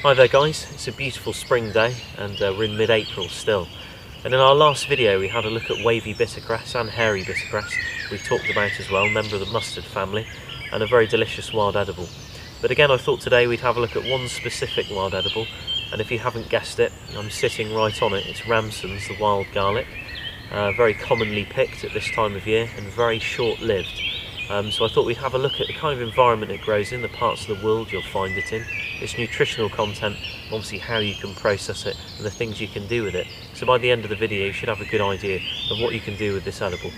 Hi there guys, it's a beautiful spring day and we're in mid-April still. And in our last video we had a look at wavy bittergrass and hairy bittergrass we talked about as well, member of the mustard family, and a very delicious wild edible. But again I thought today we'd have a look at one specific wild edible, and if you haven't guessed it, I'm sitting right on it. It's Ramsons, the wild garlic, very commonly picked at this time of year and very short-lived. So I thought we'd have a look at the kind of environment it grows in, the parts of the world you'll find it in, its nutritional content, obviously how you can process it and the things you can do with it. So by the end of the video you should have a good idea of what you can do with this edible.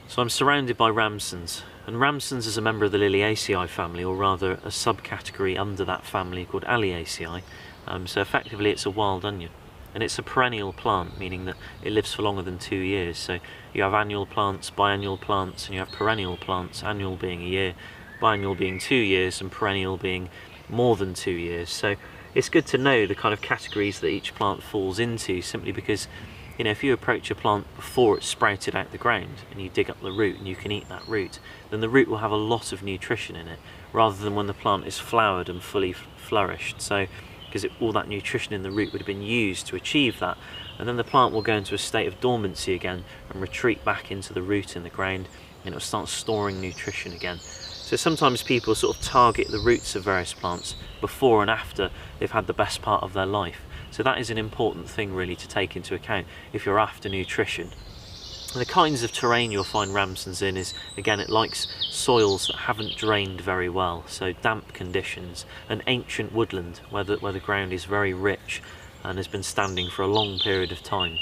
So I'm surrounded by Ramsons, and Ramsons is a member of the Liliaceae family, or rather a subcategory under that family called Alliaceae. So effectively it's a wild onion, and it's a perennial plant, meaning that it lives for longer than 2 years. So you have annual plants, biannual plants, and you have perennial plants, annual being a year, biannual being 2 years, and perennial being more than 2 years. So it's good to know the kind of categories that each plant falls into, simply because, you know, if you approach a plant before it's sprouted out the ground and you dig up the root and you can eat that root, then the root will have a lot of nutrition in it, rather than when the plant is flowered and fully flourished. So, because all that nutrition in the root would have been used to achieve that, and then the plant will go into a state of dormancy again and retreat back into the root in the ground, and it will start storing nutrition again. So sometimes people sort of target the roots of various plants before and after they've had the best part of their life. So that is an important thing really to take into account if you're after nutrition. And the kinds of terrain you'll find Ramsons in is, again, it likes soils that haven't drained very well, so damp conditions, and ancient woodland where the ground is very rich and has been standing for a long period of time.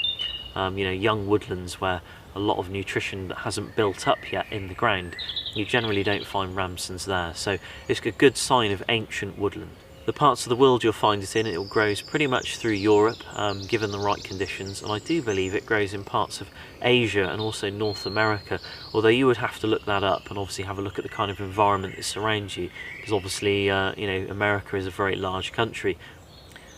You know, young woodlands where a lot of nutrition that hasn't built up yet in the ground, you generally don't find Ramsons there. So it's a good sign of ancient woodland. The parts of the world you'll find it in, it grows pretty much through Europe, given the right conditions, and I do believe it grows in parts of Asia and also North America, although you would have to look that up and obviously have a look at the kind of environment that surrounds you, because obviously, you know, America is a very large country.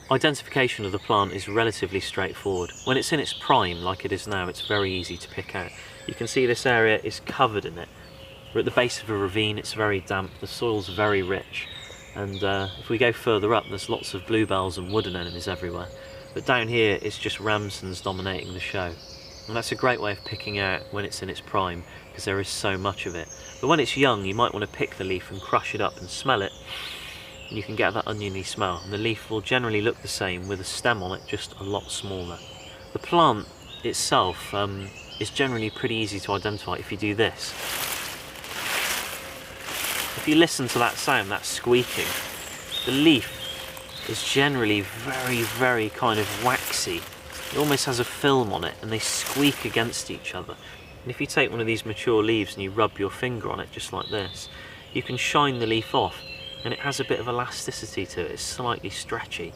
Identification of the plant is relatively straightforward. When it's in its prime, like it is now, it's very easy to pick out. You can see this area is covered in it. We're at the base of a ravine, it's very damp, the soil's very rich. And if we go further up, there's lots of bluebells and wood anemones everywhere. But down here, it's just Ramsons dominating the show. And that's a great way of picking out when it's in its prime, because there is so much of it. But when it's young, you might want to pick the leaf and crush it up and smell it. And you can get that oniony smell. And the leaf will generally look the same, with a stem on it just a lot smaller. The plant itself is generally pretty easy to identify if you do this. If you listen to that sound, that squeaking, the leaf is generally very, very kind of waxy. It almost has a film on it, and they squeak against each other. And if you take one of these mature leaves and you rub your finger on it just like this, you can shine the leaf off, and it has a bit of elasticity to it. It's slightly stretchy.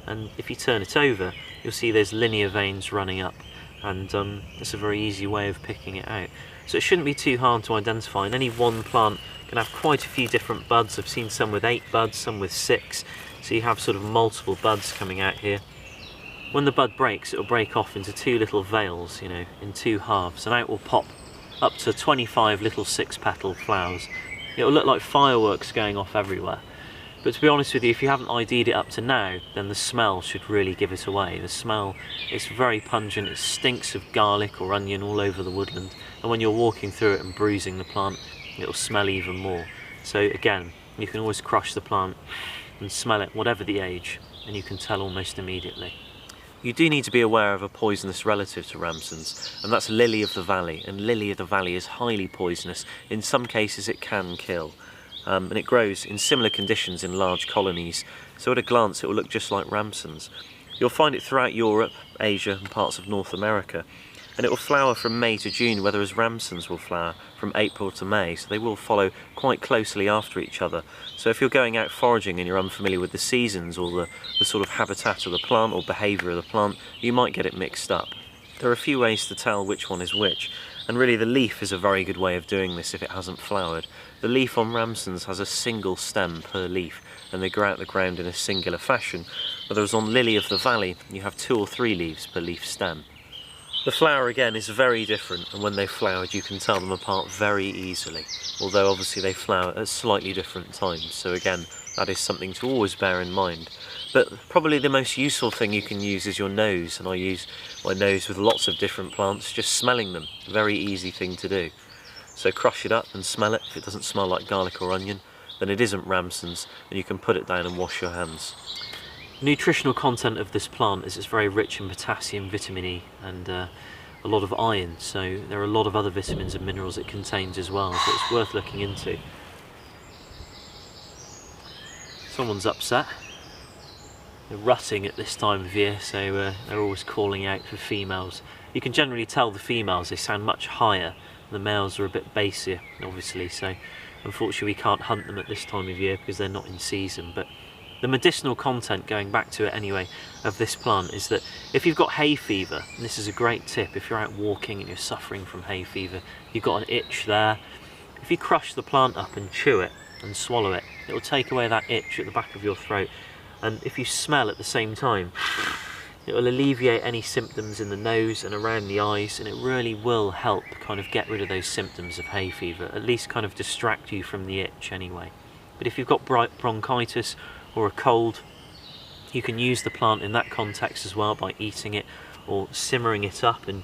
And if you turn it over, you'll see there's linear veins running up, and it's a very easy way of picking it out. So it shouldn't be too hard to identify, and any one plant can have quite a few different buds. I've seen some with 8 buds, some with 6, so you have sort of multiple buds coming out here. When the bud breaks, it'll break off into 2 little veils, you know, in 2 halves, and out will pop up to 25 little 6-petal flowers. It'll look like fireworks going off everywhere. But to be honest with you, if you haven't ID'd it up to now, then the smell should really give it away. The smell is very pungent, it stinks of garlic or onion all over the woodland, and when you're walking through it and bruising the plant, it'll smell even more. So again, you can always crush the plant and smell it, whatever the age, and you can tell almost immediately. You do need to be aware of a poisonous relative to Ramsons, and that's lily of the valley, and lily of the valley is highly poisonous. In some cases it can kill. And it grows in similar conditions in large colonies, so at a glance it will look just like Ramsons. You'll find it throughout Europe, Asia and parts of North America, and it will flower from May to June, whereas Ramsons will flower from April to May, so they will follow quite closely after each other. So if you're going out foraging and you're unfamiliar with the seasons or the sort of habitat of the plant or behaviour of the plant, you might get it mixed up. There are a few ways to tell which one is which, and really the leaf is a very good way of doing this if it hasn't flowered. The leaf on Ramsons has a single stem per leaf, and they grow out the ground in a singular fashion, whereas on lily of the valley you have 2 or 3 leaves per leaf stem. The flower again is very different, and when they flowered you can tell them apart very easily, although obviously they flower at slightly different times, so again that is something to always bear in mind. But probably the most useful thing you can use is your nose, and I use my nose with lots of different plants, just smelling them, very easy thing to do. So crush it up and smell it. If it doesn't smell like garlic or onion, then it isn't Ramsons, and you can put it down and wash your hands. Nutritional content of this plant is it's very rich in potassium, vitamin E, and a lot of iron, so there are a lot of other vitamins and minerals it contains as well, so it's worth looking into. Someone's upset. They're rutting at this time of year, so they're always calling out for females. You can generally tell the females, they sound much higher. The males are a bit bassier, obviously, so unfortunately we can't hunt them at this time of year because they're not in season. But the medicinal content, going back to it anyway, of this plant is that if you've got hay fever, and this is a great tip, if you're out walking and you're suffering from hay fever, you've got an itch there, if you crush the plant up and chew it and swallow it, it will take away that itch at the back of your throat. And if you smell at the same time, it will alleviate any symptoms in the nose and around the eyes, and it really will help kind of get rid of those symptoms of hay fever, at least kind of distract you from the itch anyway. But if you've got bronchitis or a cold, you can use the plant in that context as well by eating it or simmering it up and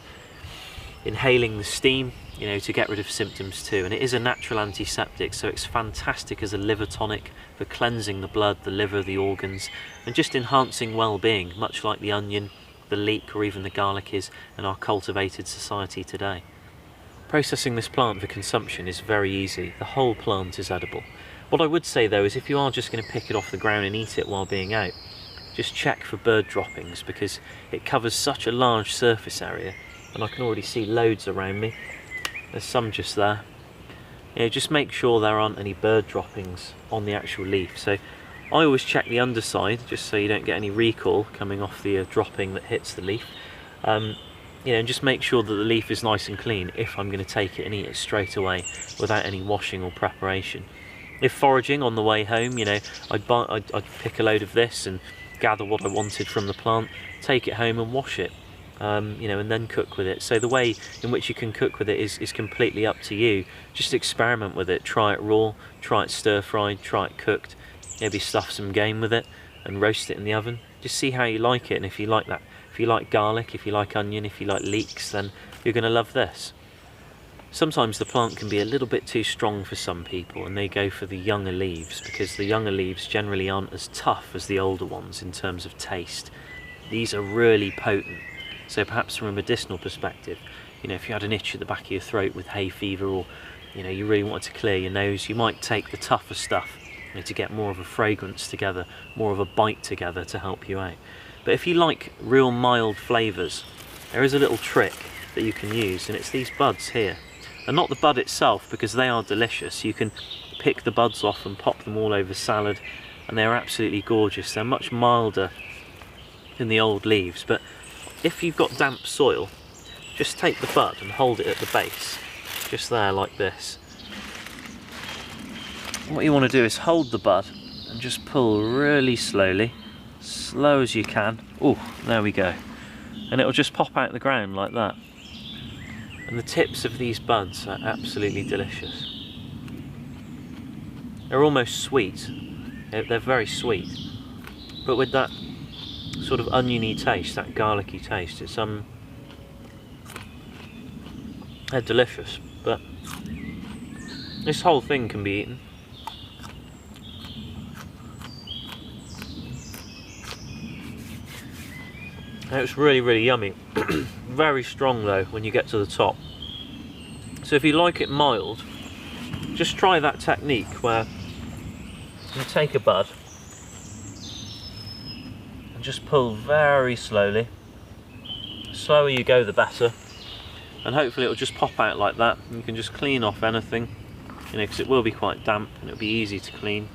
inhaling the steam, you know, to get rid of symptoms too. And it is a natural antiseptic, so it's fantastic as a liver tonic for cleansing the blood, the liver, the organs, and just enhancing well-being, much like the onion, the leek, or even the garlic is in our cultivated society today. Processing this plant for consumption is very easy. The whole plant is edible. What I would say though is if you are just going to pick it off the ground and eat it while being out, just check for bird droppings, because it covers such a large surface area, and I can already see loads around me. There's some just there. You know, just make sure there aren't any bird droppings on the actual leaf. So I always check the underside just so you don't get any recoil coming off the dropping that hits the leaf. You know, and just make sure that the leaf is nice and clean if I'm going to take it and eat it straight away without any washing or preparation. If foraging on the way home, you know, I'd pick a load of this and gather what I wanted from the plant, take it home and wash it, you know, and then cook with it. So the way in which you can cook with it is completely up to you. Just experiment with it, try it raw, try it stir-fried, try it cooked, maybe stuff some game with it and roast it in the oven. Just see how you like it, and if you like that, if you like garlic, if you like onion, if you like leeks, then you're going to love this. Sometimes the plant can be a little bit too strong for some people, and they go for the younger leaves because the younger leaves generally aren't as tough as the older ones in terms of taste. These are really potent, so perhaps from a medicinal perspective, you know, if you had an itch at the back of your throat with hay fever, or you know, you really wanted to clear your nose, you might take the tougher stuff, you know, to get more of a fragrance together, more of a bite together to help you out. But if you like real mild flavours, there is a little trick that you can use, and it's these buds here. And not the bud itself, because they are delicious. You can pick the buds off and pop them all over salad, and they're absolutely gorgeous. They're much milder than the old leaves, but if you've got damp soil, just take the bud and hold it at the base, just there like this. And what you want to do is hold the bud and just pull really slowly, slow as you can. Oh, there we go. And it'll just pop out the ground like that. And the tips of these buds are absolutely delicious. They're almost sweet. They're very sweet. But with that sort of oniony taste, that garlicky taste, it's they're delicious. But this whole thing can be eaten. And it's really, really yummy. Very strong though when you get to the top. So if you like it mild, just try that technique where you take a bud and just pull very slowly. The slower you go, the better. And hopefully it'll just pop out like that. And you can just clean off anything, you know, because it will be quite damp and it'll be easy to clean.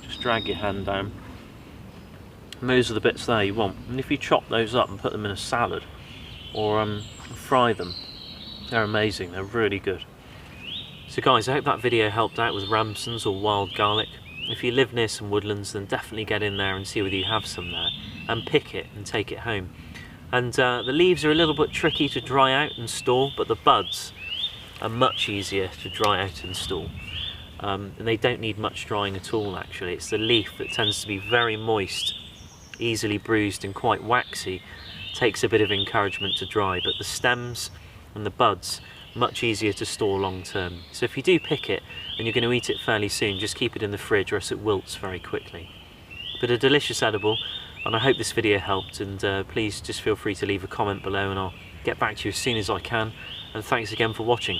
Just drag your hand down. And those are the bits there you want. And if you chop those up and put them in a salad, or fry them, they're amazing, they're really good. So guys, I hope that video helped out with Ramsons or wild garlic. If you live near some woodlands, then definitely get in there and see whether you have some there, and pick it and take it home. And the leaves are a little bit tricky to dry out and store, but the buds are much easier to dry out and store. And they don't need much drying at all actually. It's the leaf that tends to be very moist, easily bruised and quite waxy. Takes a bit of encouragement to dry, but the stems and the buds much easier to store long term. So if you do pick it and you're going to eat it fairly soon, just keep it in the fridge or else it wilts very quickly. But a delicious edible, and I hope this video helped, and please just feel free to leave a comment below and I'll get back to you as soon as I can, and thanks again for watching.